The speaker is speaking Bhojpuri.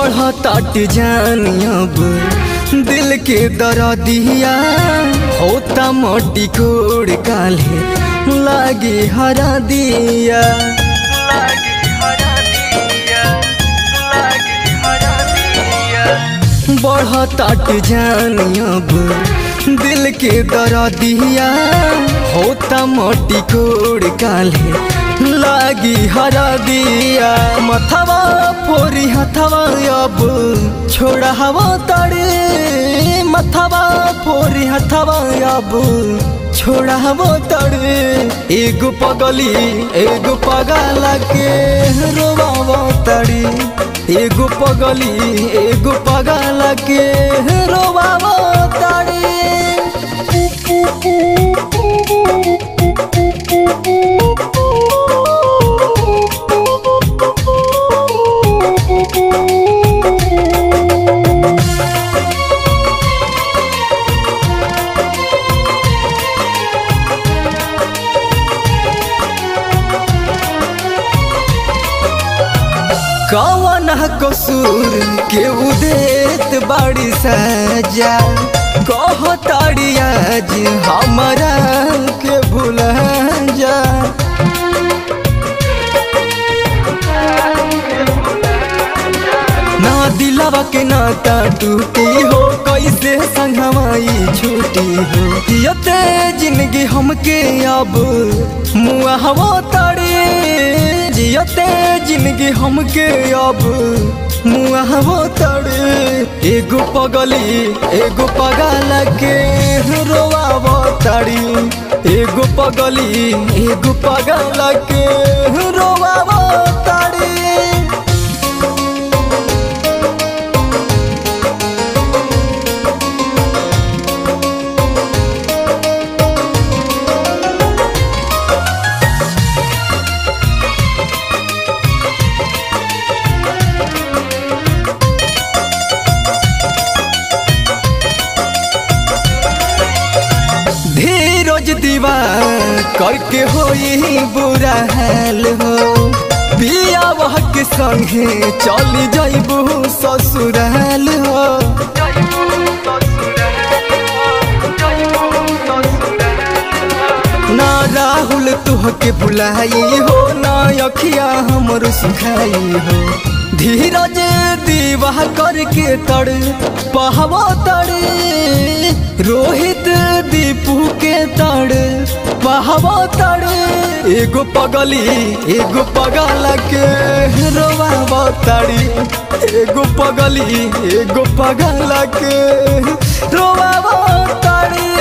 बढ़ताट जान अब दिल के दर्दिया होता मोटी कोड़ काले लागे हरा दिया। बढ़ताट जान अब दिल के दर्दिया होता मोटी कोड़ काले लागी हरा दिया। मथवा फोरी हथवा अब छोड़ा हवा तड़े, मथवा फोरी हथवा अब छोड़ा हवा तड़े। एगो पगली एगो पगला के रोवावा तड़ी, एगो पगली एगो पगला के रोवावा तड़ी। कौन कसूर के उदेत बड़ी सजा, कहताड़ी आज हमारा के भुला जा। ना दिलावा के नाता टूटी हो, कैसे संगवाई छूटी हो। यते जिंदगी हमके अब मुआ हवा तड़े, जियते जिंदगी हमके अब मुआ हवा तड़े। एगो पगली एगो पगला के रोवावा तड़ी, एगो पगली एगो पगला के रोवावा तड़ी। धीरज दीवा करके होई बुरा हाल हो, पिया वह के संगे चली जाइबू ससुराल हो। ना राहुल तुहके बुलाई हो, ना अखिया हमर सुखाई हो। धीरज दीवा करके तड़ पहवा तड़े, रोहित दीपू के तड़ पहवा तड़े। एगो पगली एगो पगला के रोवावा तड़ी, एगो पगली एगो पगला के रोवावा तड़ी।